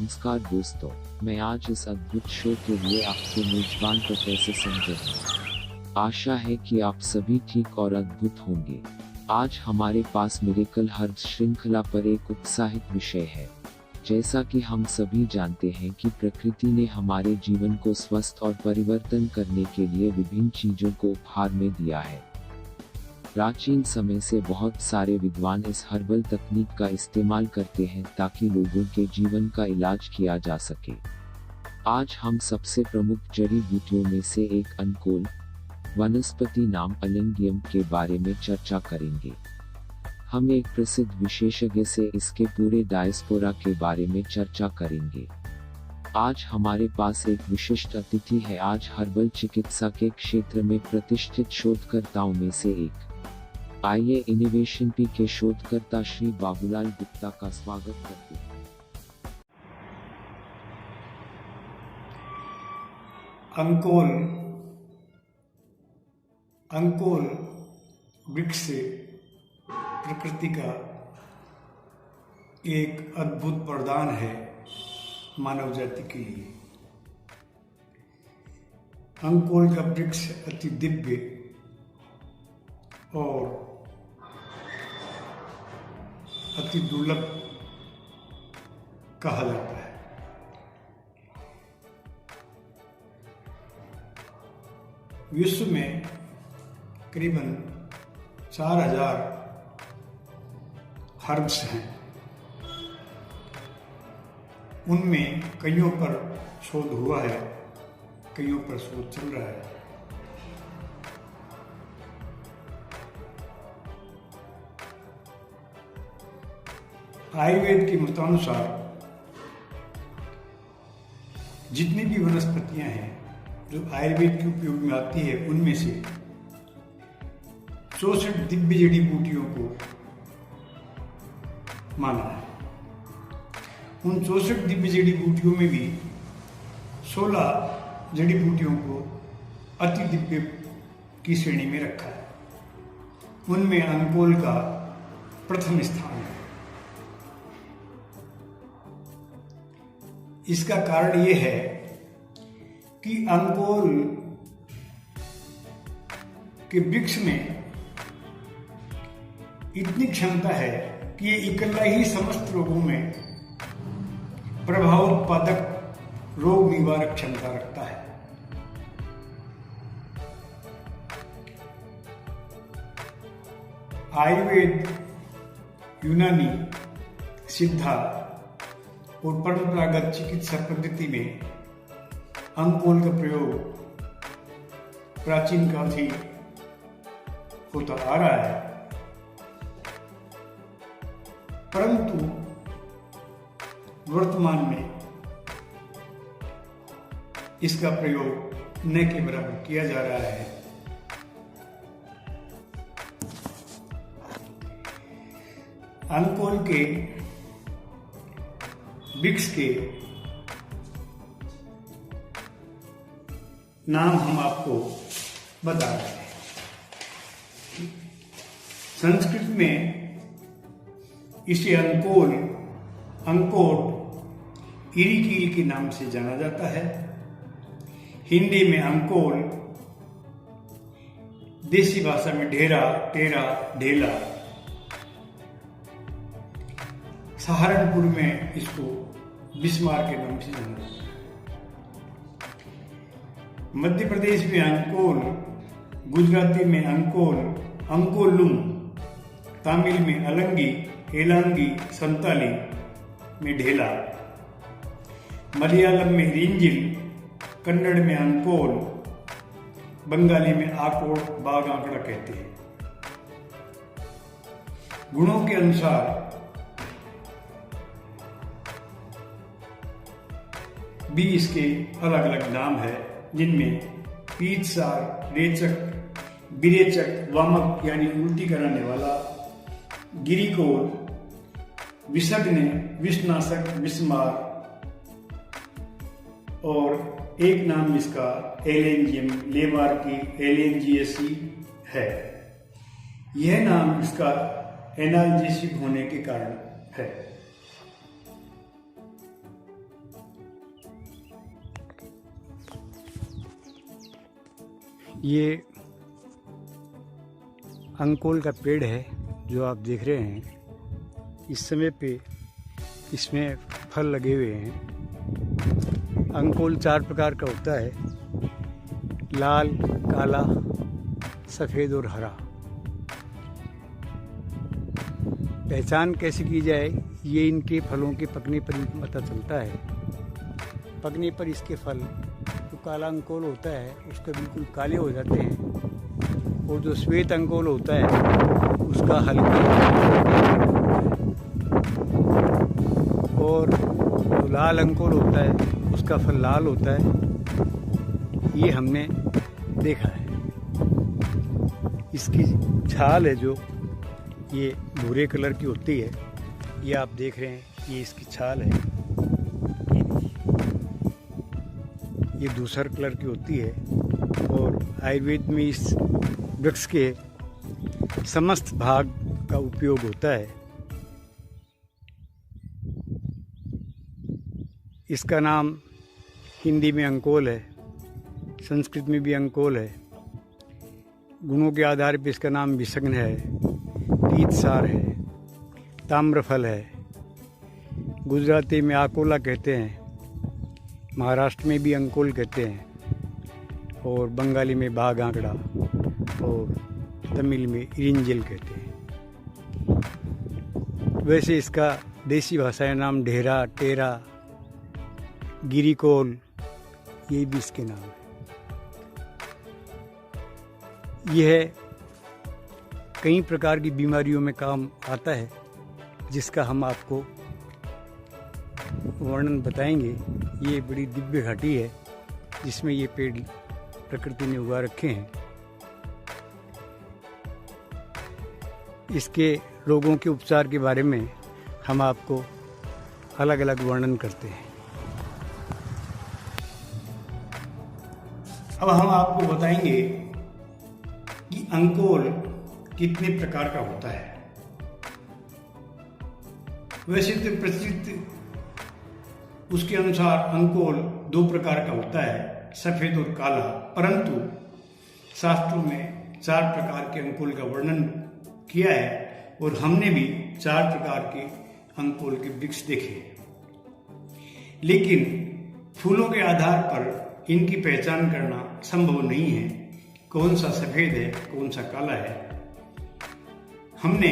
नमस्कार दोस्तों, मैं आज इस अद्भुत शो के लिए आपके मेजबान प्रोफेसर संजय हूँ। आशा है कि आप सभी ठीक और अद्भुत होंगे। आज हमारे पास मिरेकल हर्ब्स श्रृंखला पर एक उत्साहित विषय है। जैसा कि हम सभी जानते हैं कि प्रकृति ने हमारे जीवन को स्वस्थ और परिवर्तन करने के लिए विभिन्न चीजों को उपहार में दिया है। प्राचीन समय से बहुत सारे विद्वान इस हर्बल तकनीक का इस्तेमाल करते हैं ताकि लोगों के जीवन का इलाज किया जा सके। आज हम सबसे प्रमुख जड़ी बूटियों में से एक अनकोल वनस्पति नाम अलिंगियम के बारे में चर्चा करेंगे। हम एक प्रसिद्ध विशेषज्ञ से इसके पूरे डायस्पोरा के बारे में चर्चा करेंगे। आज हमारे पास एक विशिष्ट अतिथि है। आज हर्बल चिकित्सा के क्षेत्र में प्रतिष्ठित शोधकर्ताओं में से एक। आइए इनोवेशन पी के शोधकर्ता श्री बाबूलाल गुप्ता का स्वागत करते हैं। अंकोल वृक्ष से प्रकृति का एक अद्भुत वरदान है मानव जाति के लिए। अंकोल का वृक्ष अति दिव्य और अति दुर्लभ कहा जाता है। विश्व में करीबन 4000 हर्ब्स हैं। उनमें कईयों पर शोध हुआ है, कईयों पर शोध चल रहा है। आयुर्वेद के मतानुसार जितनी भी वनस्पतियां हैं जो आयुर्वेद के उपयोग में आती है, उनमें से 64 दिव्य जड़ी बूटियों को माना है। उन 64 दिव्य जड़ी बूटियों में भी 16 जड़ी बूटियों को अति दिव्य की श्रेणी में रखा है। उनमें अंकोल का प्रथम स्थान है। इसका कारण यह है कि अंकोल के वृक्ष में इतनी क्षमता है कि ये इकल्ला ही समस्त रोगों में प्रभाव उत्पादक रोग निवारक क्षमता रखता है। आयुर्वेद, यूनानी, सिद्धा और परंपरागत चिकित्सा पद्धति में अंकोल का प्रयोग प्राचीन काल से होता आ रहा है, परंतु वर्तमान में इसका प्रयोग न के बराबर किया जा रहा है। अंकोल के वृक्ष के नाम हम आपको बता रहे हैं। संस्कृत में इसे अंकोट इरिकील के नाम से जाना जाता है। हिंदी में अंकोल, देसी भाषा में ढेरा, टेरा, ढेला, सहारनपुर में इसको बिस्मार के नाम से जाना जाता है। मध्य प्रदेश में अंकोल, गुजराती में अंकोल, अंकोलुम, तमिल में अलंगी, एलांगी, संताली में ढेला, मलयालम में रिंजिल, कन्नड़ में अंकोल, बंगाली में आकोट, बाग आंकड़ा कहते हैं। गुणों के अनुसार भी इसके अलग अलग नाम है, जिनमें पीतसार, रेचक, विरेचक, वामक यानी उल्टी कराने वाला, गिरिकोल, विषग्न, विषनाशक, विषमार और एक नाम इसका एलेंजियम, लेबार की एलेंजियसी है। यह नाम इसका एनाल्जेसिक होने के कारण है। ये अंकोल का पेड़ है जो आप देख रहे हैं। इस समय पे इसमें फल लगे हुए हैं। अंकोल 4 प्रकार का होता है, लाल, काला, सफ़ेद और हरा। पहचान कैसे की जाए, ये इनके फलों के पकने पर ही पता चलता है। पकने पर इसके फल जो काला अंकोल होता है उसके बिल्कुल काले हो जाते हैं, और जो श्वेत अंकोल होता है उसका हल्के, और जो लाल अंकोल होता है उसका फल लाल होता है। ये हमने देखा है। इसकी छाल है जो ये भूरे कलर की होती है, ये आप देख रहे हैं, ये इसकी छाल है। ये दूसर कलर की होती है, और आयुर्वेद में इस वृक्ष के समस्त भाग का उपयोग होता है। इसका नाम हिंदी में अंकोल है, संस्कृत में भी अंकोल है। गुणों के आधार पर इसका नाम विषग्न है, पीतसार है, ताम्रफल है। गुजराती में आकोला कहते हैं, महाराष्ट्र में भी अंकोल कहते हैं, और बंगाली में बाघ आंकड़ा, और तमिल में इरिंजल कहते हैं। वैसे इसका देसी भाषा में नाम ढेरा, टेरा, गिरिकोल, ये भी इसके नाम है। यह कई प्रकार की बीमारियों में काम आता है, जिसका हम आपको वर्णन बताएंगे। ये बड़ी दिव्य घाटी है जिसमें ये पेड़ प्रकृति ने उगा रखे हैं। इसके रोगों के उपचार के बारे में हम आपको अलग अलग वर्णन करते हैं। अब हम आपको बताएंगे कि अंकोल कितने प्रकार का होता है। वैसे तो प्रचलित उसके अनुसार अंकोल 2 प्रकार का होता है, सफेद और काला, परंतु शास्त्रों में 4 प्रकार के अंकोल का वर्णन किया है, और हमने भी 4 प्रकार के अंकोल के वृक्ष देखे। लेकिन फूलों के आधार पर इनकी पहचान करना संभव नहीं है, कौन सा सफेद है, कौन सा काला है। हमने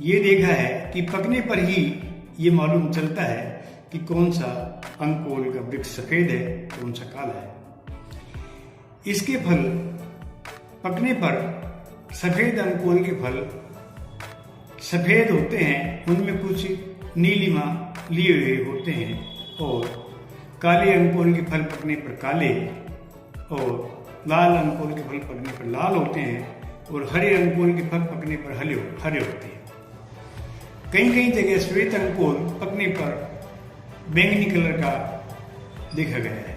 ये देखा है कि पकने पर ही ये मालूम चलता है कि कौन सा अंकोल का वृक्ष सफेद है, कौन सा काला है। इसके फल पकने पर सफेद अंकोल के फल सफेद होते हैं, उनमें कुछ नीलिमा लिए हुए होते हैं, और काले अंकोल के फल पकने पर काले, और लाल अंकोल के फल पकने पर लाल होते हैं, और हरे अंकोल के फल पकने पर हरे होते हैं। कई कई जगह श्वेत अंकोल पकने पर बैंगनी कलर का देखा गया है।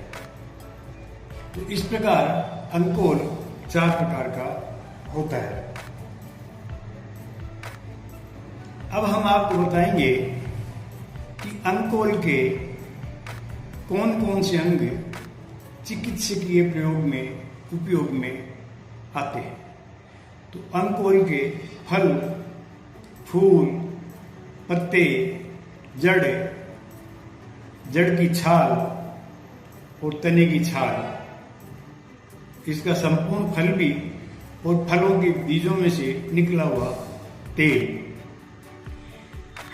तो इस प्रकार अंकोल 4 प्रकार का होता है। अब हम आपको बताएंगे कि अंकोल के कौन कौन से अंग चिकित्सकीय उपयोग में आते हैं। तो अंकोल के फल, फूल, पत्ते, जड़ की छाल और तने की छाल, इसका संपूर्ण फल भी, और फलों के बीजों में से निकला हुआ तेल।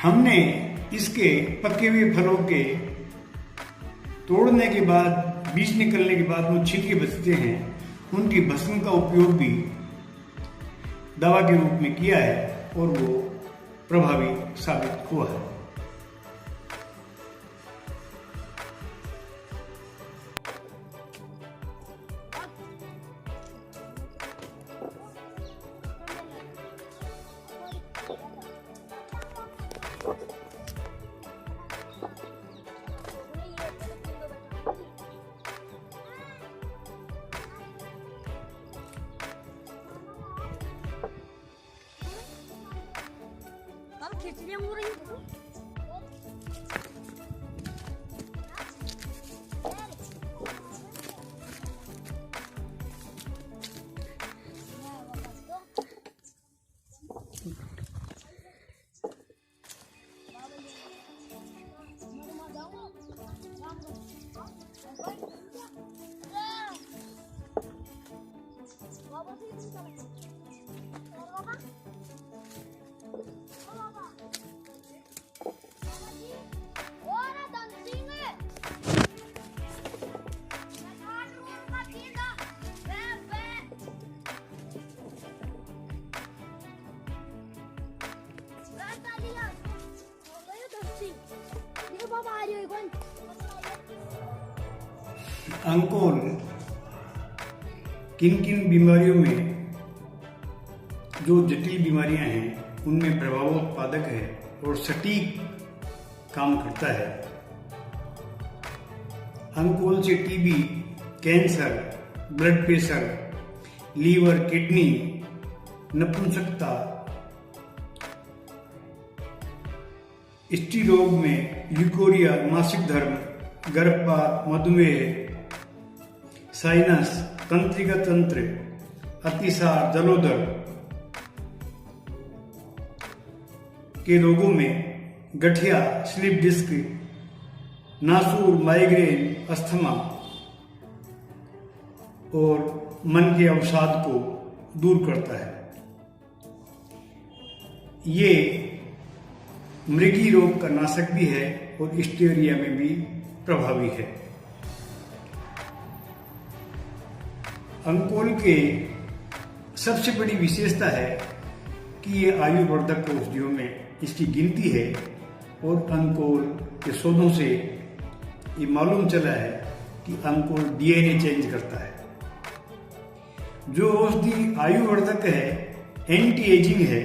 हमने इसके पके हुए फलों के तोड़ने के बाद, बीज निकलने के बाद वो छिलके बचते हैं, उनकी भस्म का उपयोग भी दवा के रूप में किया है, और वो प्रभावी साबित हुआ है। खिचड़ी हो रही है। अंकोल किन किन बीमारियों में, जो जटिल बीमारियां हैं उनमें प्रभावोत्पादक है और सटीक काम करता है। अंकोल से TB, cancer, blood pressure, liver, kidney, नपुंसकता, स्त्री रोग में ल्यूकोरिया, मासिक धर्म, गर्भपात, मधुमेह, साइनस, तंत्रिका तंत्र, अतिसार, जलोदर के रोगों में गठिया, स्लिप डिस्क, नासूर, माइग्रेन, अस्थमा और मन के अवसाद को दूर करता है। ये मृगी रोग का नाशक भी है और स्टेरिया में भी प्रभावी है। अंकोल के सबसे बड़ी विशेषता है कि ये आयुवर्धक औषधियों में इसकी गिनती है और अंकोल के शोधों से ये मालूम चला है कि अंकोल डीएनए चेंज करता है। जो औषधि आयुवर्धक है, एंटी एजिंग है।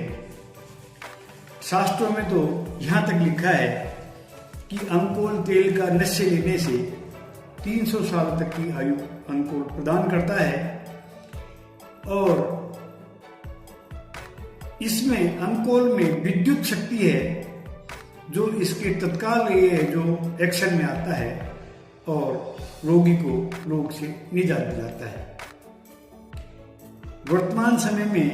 शास्त्रों में तो यहां तक लिखा है कि अंकोल तेल का नशे लेने से 300 साल तक की आयु अंकोल प्रदान करता है और इसमें अंकोल में विद्युत शक्ति है जो इसके तत्काल ये जो एक्शन में आता है और रोगी को रोग से निजात दिलाता है। वर्तमान समय में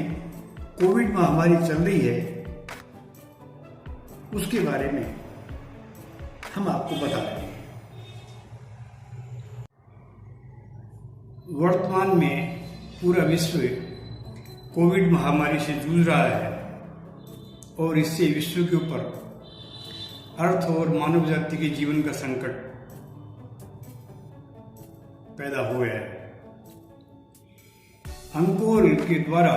कोविड महामारी चल रही है, उसके बारे में हम आपको बता रहे हैं। वर्तमान में पूरा विश्व कोविड महामारी से जूझ रहा है और इससे विश्व के ऊपर अर्थ और मानव जाति के जीवन का संकट पैदा हुआ है। अंकोल के द्वारा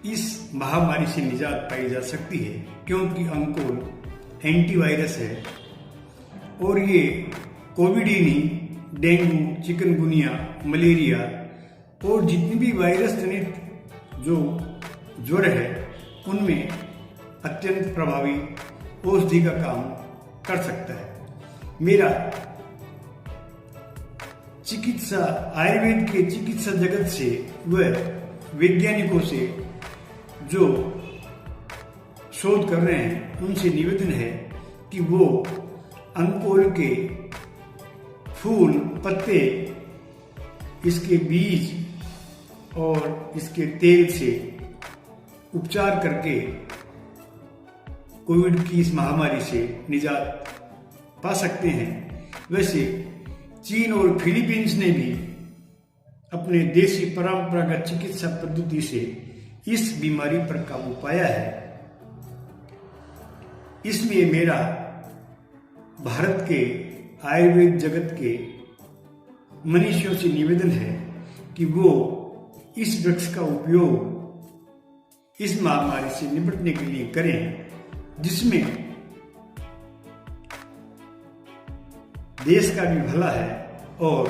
इस महामारी से निजात पाई जा सकती है क्योंकि अंकोल एंटीवायरस है और ये कोविड ही नहीं, डेंगू, चिकनगुनिया, मलेरिया और जितनी भी वायरस जनित जो ज्वर है उनमें अत्यंत प्रभावी औषधि का काम कर सकता है। मेरा चिकित्सा आयुर्वेद के चिकित्सा जगत से व वैज्ञानिकों से जो शोध कर रहे हैं उनसे निवेदन है कि वो अंकोल के फूल, पत्ते, इसके बीज और इसके तेल से उपचार करके कोविड की इस महामारी से निजात पा सकते हैं। वैसे चीन और फिलीपींस ने भी अपने देसी परंपरागत चिकित्सा पद्धति से इस बीमारी पर काबू पाया है। इसलिए मेरा भारत के आयुर्वेद जगत के मनीषियों से निवेदन है कि वो इस वृक्ष का उपयोग इस महामारी से निपटने के लिए करें, जिसमें देश का भी भला है और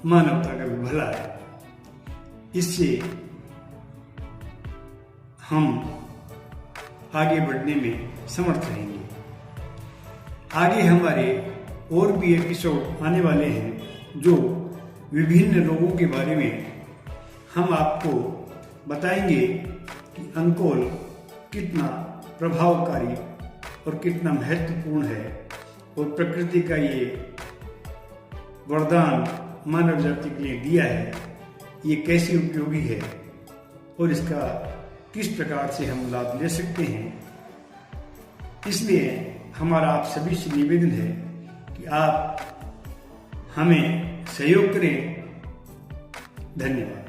मानवता का भी भला है। इससे हम आगे बढ़ने में समर्थ रहेंगे। आगे हमारे और भी एपिसोड आने वाले हैं जो विभिन्न रोगों के बारे में हम आपको बताएंगे कि अंकोल कितना प्रभावकारी और कितना महत्वपूर्ण है और प्रकृति का ये वरदान मानव जाति के लिए दिया है, ये कैसे उपयोगी है और इसका किस प्रकार से हम लाभ ले सकते हैं। इसलिए हमारा आप सभी से निवेदन है कि आप हमें सहयोग करें। धन्यवाद।